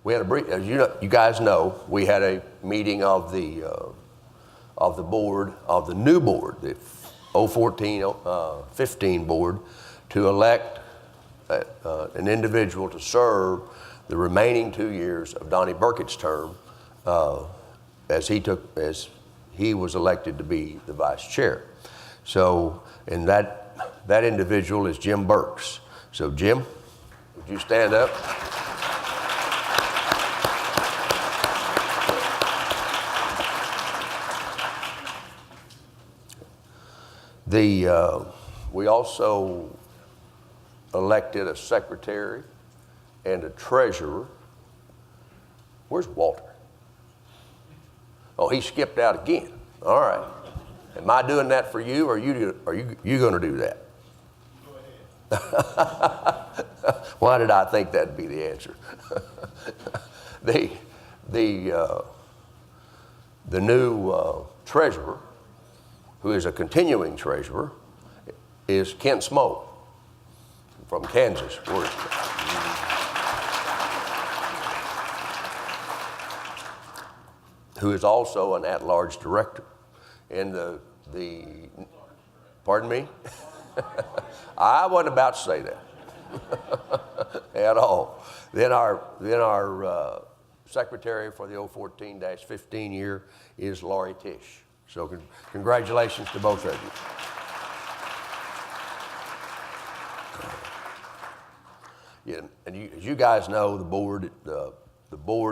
We had a brief, as you guys know, we had a meeting of the board, of the new board, the 014-15 board, to elect an individual to serve the remaining 2 years of Donnie Burkett's term, as he was elected to be the vice chair. So, and that individual is Jim Burks. So Jim, would you stand up? We also elected a secretary and a treasurer. Where's Walter? Oh, he skipped out again. All right. Am I doing that for you, or are you going to do that? Go ahead. Why did I think that'd be the answer? The new treasurer, who is a continuing treasurer, is Kent Smoke from Kansas. Who is also an at-large director. And pardon me? I wasn't about to say that at all. Then our secretary for the 014-15 year is Laurie Tisch. So congratulations to both of you. Yeah, and as you guys know, the board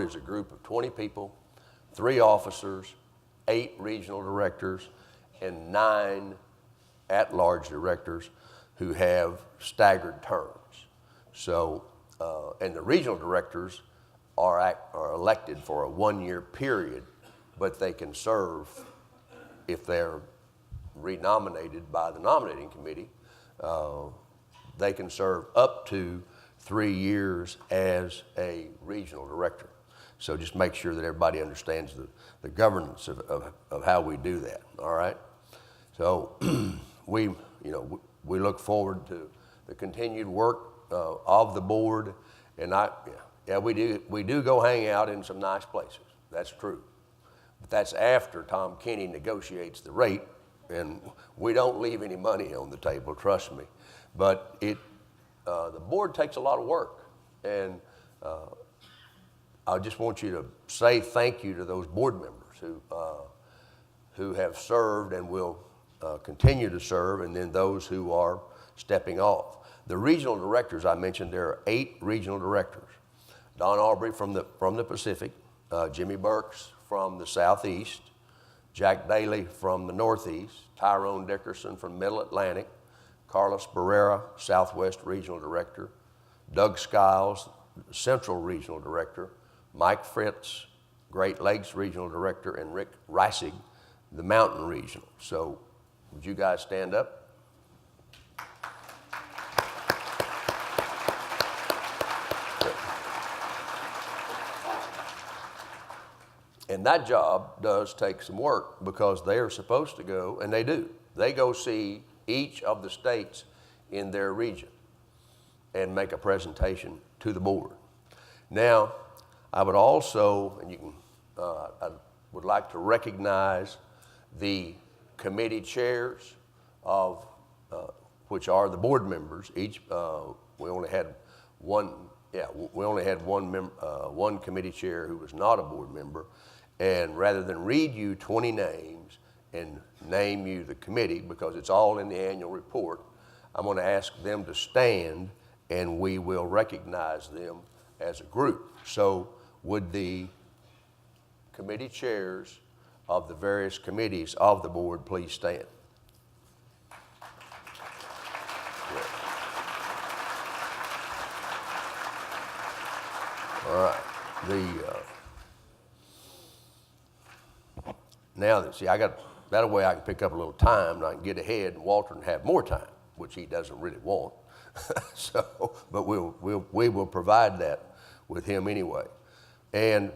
is a group of 20 people, 3 officers, 8 regional directors, and 9 at-large directors who have staggered terms. So, and the regional directors are elected for a 1-year period, but they can serve, if they're renominated by the nominating committee, they can serve up to 3 years as a regional director. So just make sure that everybody understands the governance of how we do that, all right? So we look forward to the continued work of the board, and we do go hang out in some nice places, that's true. But that's after Tom Kenny negotiates the rate, and we don't leave any money on the table, trust me. But the board takes a lot of work, and I just want you to say thank you to those board members who have served and will continue to serve, and then those who are stepping off. The regional directors I mentioned, there are 8 regional directors. Don Aubrey from the Pacific, Jimmy Burks from the Southeast, Jack Daly from the Northeast, Tyrone Dickerson from Middle Atlantic, Carlos Barrera, Southwest Regional Director, Doug Skiles, Central Regional Director, Mike Fritz, Great Lakes Regional Director, and Rick Reisig, the Mountain Regional. So would you guys stand up? And that job does take some work, because they are supposed to go, and they do, they go see each of the states in their region and make a presentation to the board. Now, I would also, and I would like to recognize the committee chairs of, which are the board members. Each, we only had one committee chair who was not a board member. And rather than read you 20 names and name you the committee, because it's all in the annual report, I'm going to ask them to stand, and we will recognize them as a group. So would the committee chairs of the various committees of the board please stand? Yeah. All right. Now that, see, that way I can pick up a little time, and I can get ahead, and Walter can have more time, which he doesn't really want. So, but we will provide that with him anyway. And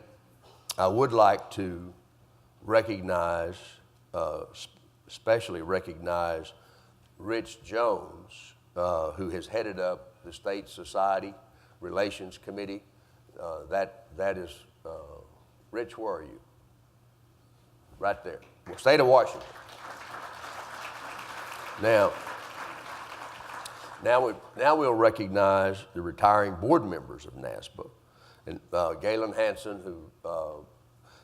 I would like to recognize, especially recognize Rich Jones, who has headed up the State Society Relations Committee That is, Rich, where are you? Right there. Well, state of Washington. Now we'll recognize the retiring board members of NASBA. And Galen Hansen, who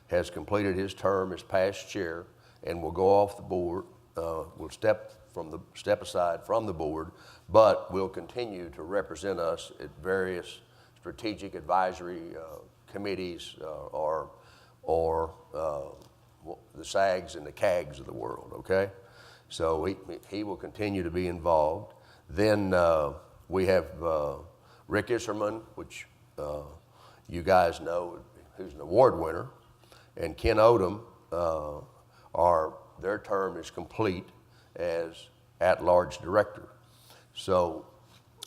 has completed his term as past chair and will go off the board, will step aside from the board, but will continue to represent us at various strategic advisory committees or the SAGs and the CAGs of the world, okay? So he will continue to be involved. Then we have Rick Isserman, which you guys know, who's an award winner, and Ken Odom, their term is complete as at-large director. So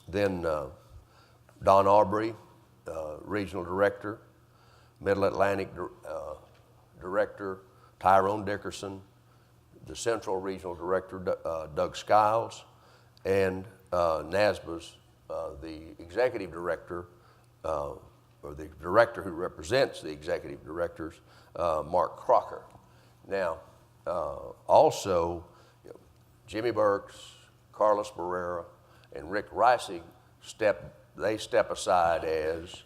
then Don Aubrey, regional director, Middle Atlantic director, Tyrone Dickerson, the Central Regional Director, Doug Skiles, and NASBA's, the Executive Director, or the Director who represents the Executive Directors, Mark Crocker. Now, also, Jimmy Burks, Carlos Barrera, and Rick Reisig step aside as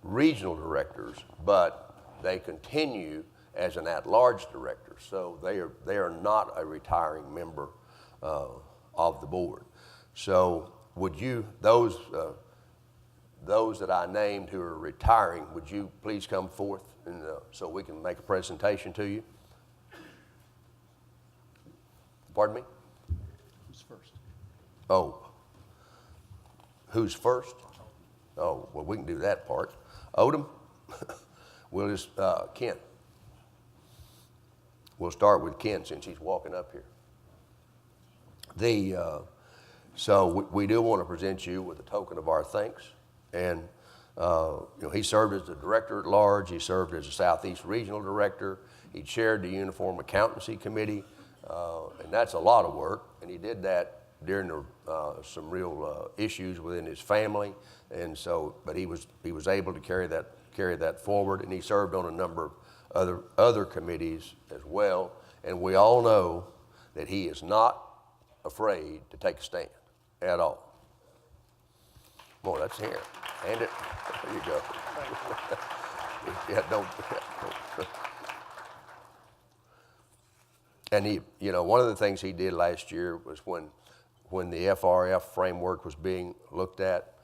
regional directors, but they continue as an at-large director. So they are not a retiring member of the board. So would you, those that I named who are retiring, would you please come forth and, so we can make a presentation to you? Pardon me? Who's first? Oh, who's first? Oh, well, we can do that part. Odom? We'll just, Ken. We'll start with Ken since he's walking up here. So we do want to present you with a token of our thanks. And he served as the director at large. He served as a Southeast Regional Director. He chaired the Uniform Accountancy Committee, and that's a lot of work. And he did that during some real issues within his family, and so, but he was able to carry that forward. And he served on a number of other committees as well. And we all know that he is not afraid to take a stand at all. Boy, that's here. Hand it. There you go. Yeah, don't. And he, one of the things he did last year was when the FRF framework was being looked at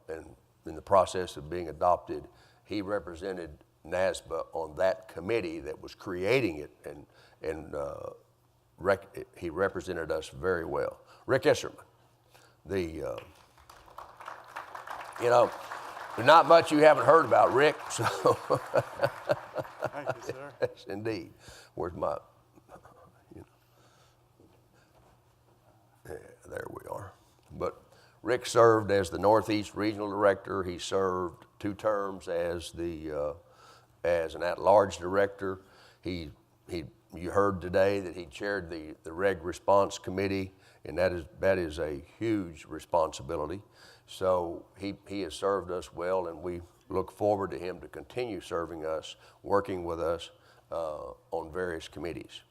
and in the process of being adopted, he represented NASBA on that committee that was creating it, and he represented us very well. Rick Isserman, there's not much you haven't heard about Rick, so. Thank you, sir. Yes, indeed. Where's my, yeah, there we are. But Rick served as the Northeast Regional Director. He served 2 terms as an at-large director. You heard today that he chaired the Reg Response Committee, and that is a huge responsibility. So he has served us well, and we look forward to him to continue serving us, working with us on various committees.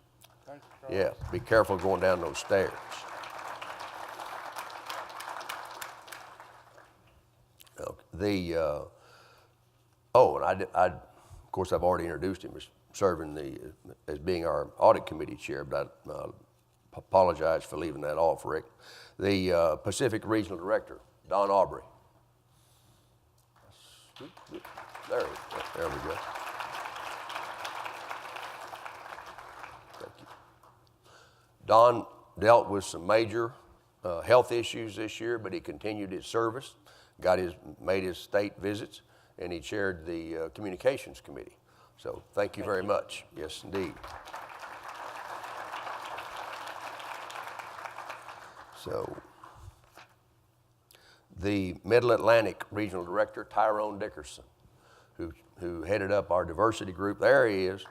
Thank you, Charles. Yeah, be careful going down those stairs. Okay. And of course, I've already introduced him as serving as being our audit committee chair, but I apologize for leaving that off, Rick. The Pacific Regional Director, Don Aubrey. There we go. Thank you. Don dealt with some major health issues this year, but he continued his service, made his state visits, and he chaired the Communications Committee. So thank you very much. Yes, indeed. So the Middle Atlantic Regional Director, Tyrone Dickerson, who headed up our diversity group. There he is.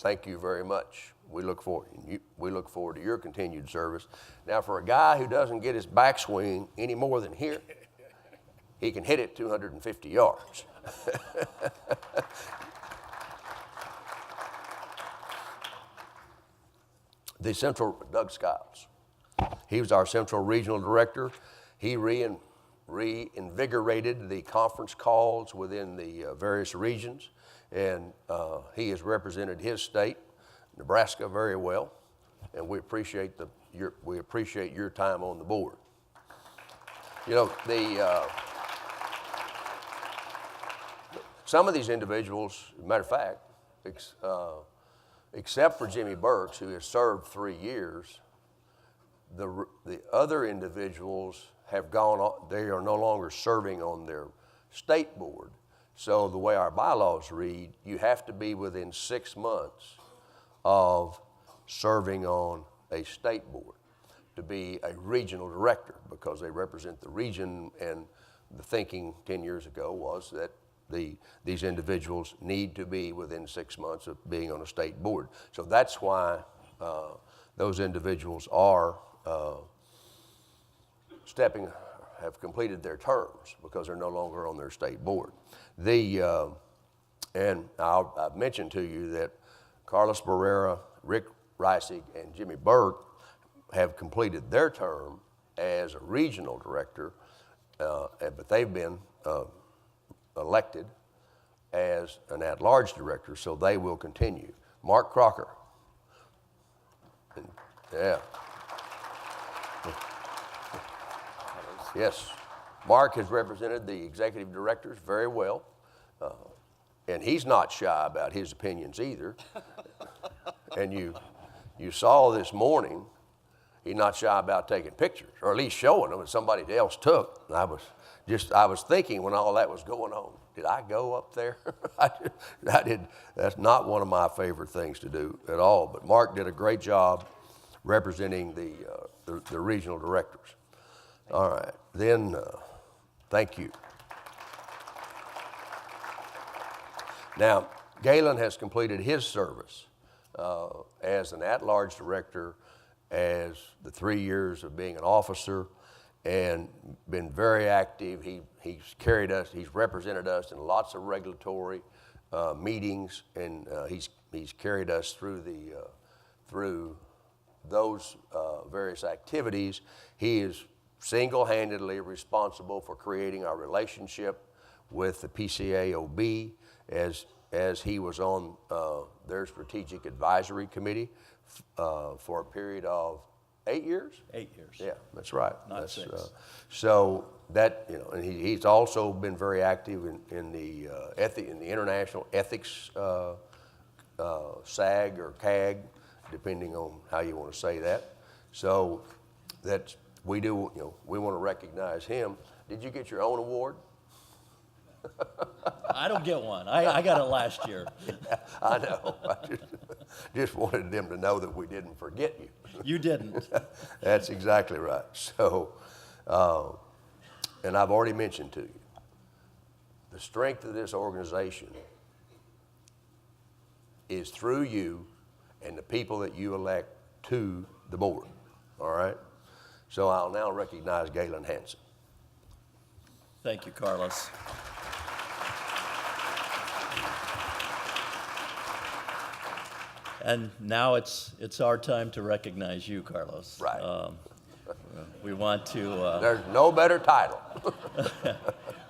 thank you very much. We look forward to your continued service. Now, for a guy who doesn't get his backswing any more than here, he can hit it 250 yards. The Central, Doug Skiles. He was our Central Regional Director. He reinvigorated the conference calls within the various regions, and he has represented his state, Nebraska, very well, and we appreciate your time on the board. You know, some of these individuals, as a matter of fact, except for Jimmy Burks, who has served 3 years, the other individuals have gone on, they are no longer serving on their state board. So the way our bylaws read, you have to be within 6 months of serving on a state board to be a regional director, because they represent the region, and the thinking 10 years ago was that these individuals need to be within 6 months of being on a state board. So that's why those individuals are have completed their terms, because they're no longer on their state board. And I've mentioned to you that Carlos Barrera, Rick Reisig, and Jimmy Burke have completed their term as a regional director, but they've been elected as an at-large director, so they will continue. Mark Crocker. Yeah. Yes. Mark has represented the executive directors very well, and he's not shy about his opinions either. And you saw this morning, he's not shy about taking pictures, or at least showing them that somebody else took. And I was thinking when all that was going on, did I go up there? I did. That's not one of my favorite things to do at all. But Mark did a great job representing the regional directors. All right, then thank you. Now, Galen has completed his service as an at-large director, as the 3 years of being an officer, and been very active. He's carried us, he's represented us in lots of regulatory meetings, and he's carried us through those various activities. He is single-handedly responsible for creating our relationship with the PCAOB, as he was on their strategic advisory committee for a period of 8 years? 8 years. Yeah, that's right. Not 6. So that, you know, and he's also been very active in the international ethics SAG or CAG, depending on how you want to say that. So that's, we do, you know, we want to recognize him. Did you get your own award? I don't get one. I got it last year. Yeah, I know. I just wanted them to know that we didn't forget you. You didn't. That's exactly right. So, and I've already mentioned to you, the strength of this organization is through you and the people that you elect to the board, all right? So I'll now recognize Galen Hansen. Thank you, Carlos. And now it's our time to recognize you, Carlos. Right. We want to. There's no better title.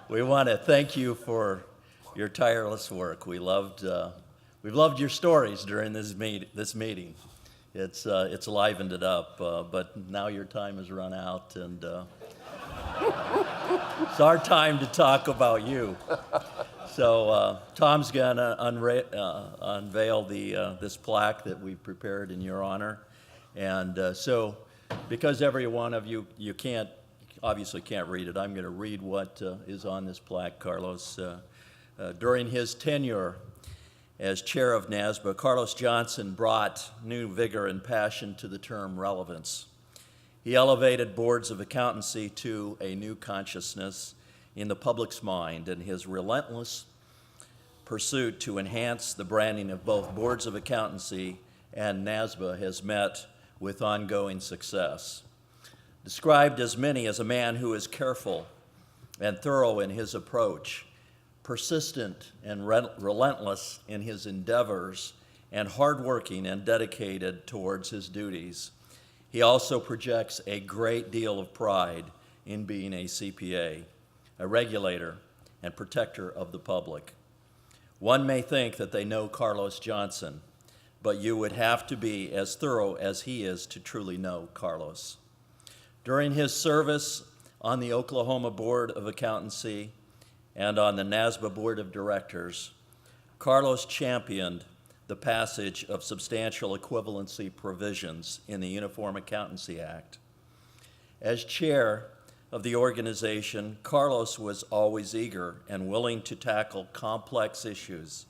We want to thank you for your tireless work. We've loved your stories during this meeting. It's livened it up. But now your time has run out, and it's our time to talk about you. So Tom's going to unveil this plaque that we've prepared in your honor. And so because every one of you obviously can't read it, I'm going to read what is on this plaque, Carlos. During his tenure as chair of NASBA, Carlos Johnson brought new vigor and passion to the term relevance. He elevated boards of accountancy to a new consciousness in the public's mind, and his relentless pursuit to enhance the branding of both boards of accountancy and NASBA has met with ongoing success. Described as many as a man who is careful and thorough in his approach, persistent and relentless in his endeavors, and hardworking and dedicated towards his duties, he also projects a great deal of pride in being a CPA, a regulator, and protector of the public. One may think that they know Carlos Johnson, but you would have to be as thorough as he is to truly know Carlos. During his service on the Oklahoma Board of Accountancy and on the NASBA Board of Directors, Carlos championed the passage of substantial equivalency provisions in the Uniform Accountancy Act. As chair of the organization, Carlos was always eager and willing to tackle complex issues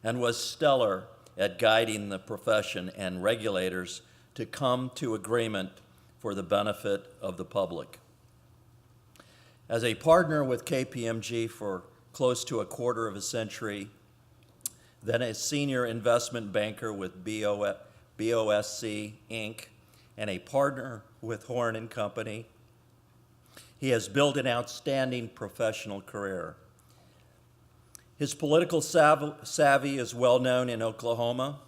and was stellar at guiding the profession and regulators to come to agreement for the benefit of the public. As a partner with KPMG for close to a quarter of a century, then a senior investment banker with BOSC Inc., and a partner with Horn & Company, he has built an outstanding professional career. His political savvy is well known in Oklahoma,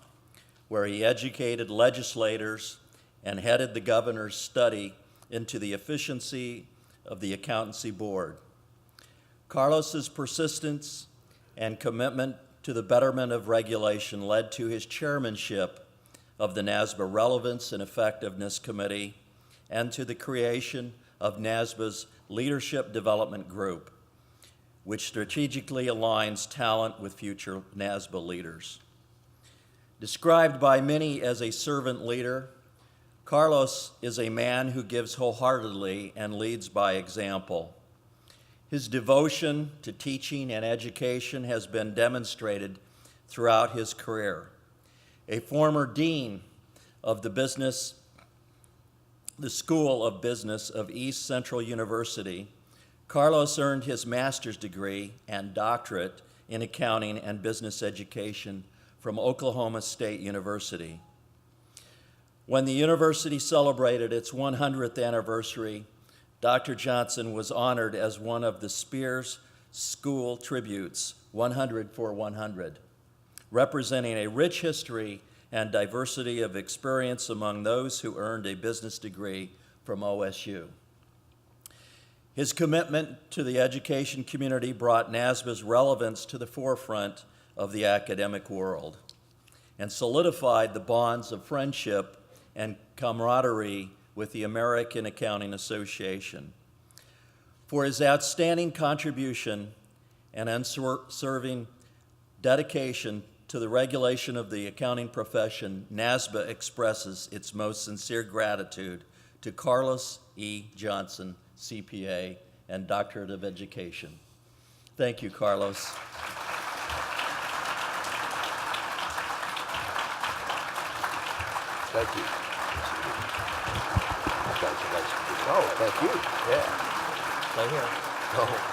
where he educated legislators and headed the governor's study into the efficiency of the accountancy board. Carlos's persistence and commitment to the betterment of regulation led to his chairmanship of the NASBA Relevance and Effectiveness Committee and to the creation of NASBA's Leadership Development Group, which strategically aligns talent with future NASBA leaders. Described by many as a servant leader, Carlos is a man who gives wholeheartedly and leads by example. His devotion to teaching and education has been demonstrated throughout his career. A former dean of the School of Business of East Central University, Carlos earned his master's degree and doctorate in accounting and business education from Oklahoma State University. When the university celebrated its 100th anniversary, Dr. Johnson was honored as one of the Spears School Tributes, 100 for 100, representing a rich history and diversity of experience among those who earned a business degree from OSU. His commitment to the education community brought NASBA's relevance to the forefront of the academic world and solidified the bonds of friendship and camaraderie with the American Accounting Association. For his outstanding contribution and unswerving dedication to the regulation of the accounting profession, NASBA expresses its most sincere gratitude to Carlos E. Johnson, CPA, and Doctorate of Education. Thank you, Carlos. Thank you. Oh, thank you. Yeah. Right here. Oh.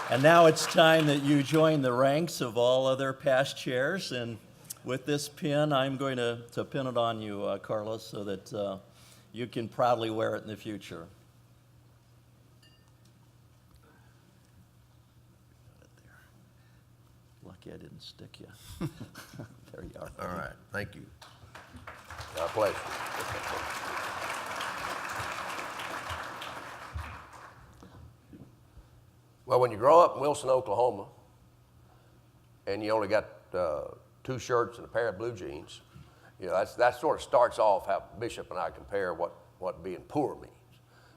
And now it's time that you join the ranks of all other past chairs. And with this pin, I'm going to pin it on you, Carlos, so that you can proudly wear it in the future. Lucky I didn't stick you. There you are. All right. Thank you. My pleasure. Well, when you grow up in Wilson, Oklahoma, and you only got 2 shirts and a pair of blue jeans, you know, that sort of starts off how Bishop and I compare what being poor means.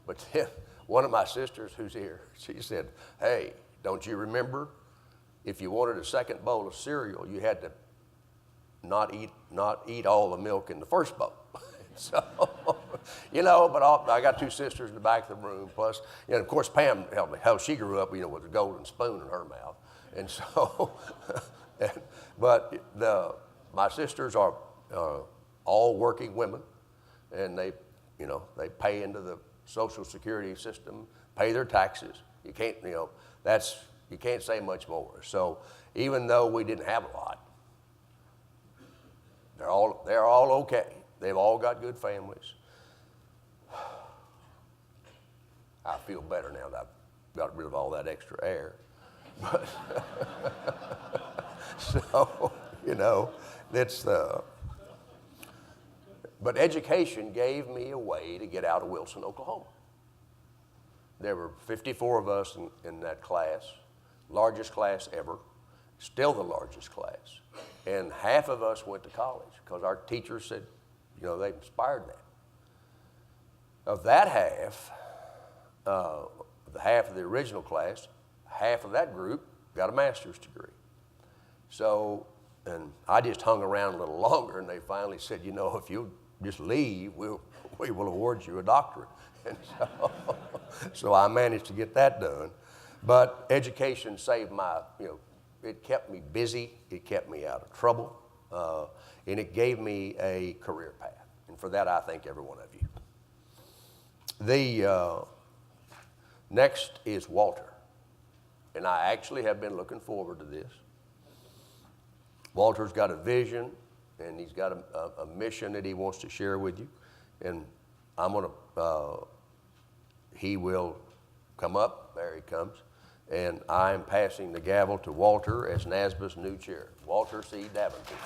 But then one of my sisters who's here, she said, hey, don't you remember if you wanted a second bowl of cereal, you had to not eat all the milk in the first bowl. So, you know, but I got 2 sisters in the back of the room. Plus, you know, of course, Pam helped me. How she grew up, you know, with a golden spoon in her mouth. And so, but my sisters are all working women, and they you know, they pay into the Social Security system, pay their taxes. You can't, you know, you can't say much more. So even though we didn't have a lot, they're all okay. They've all got good families. I feel better now that I've got rid of all that extra air. But so, you know, but education gave me a way to get out of Wilson, Oklahoma. There were 54 of us in that class, largest class ever, still the largest class. And half of us went to college because our teachers said, you know, they inspired that. Of that half, the half of the original class, half of that group got a master's degree. So, and I just hung around a little longer, and they finally said, you know, if you just leave, we will award you a doctorate. And so I managed to get that done. But education saved my, you know, it kept me busy, it kept me out of trouble, and it gave me a career path. And for that, I thank every one of you. The next is Walter. And I actually have been looking forward to this. Walter's got a vision, and he's got a mission that he wants to share with you. And I'm going to, he will come up. There he comes. And I am passing the gavel to Walter as NASBA's new chair. Walter C. Davenport.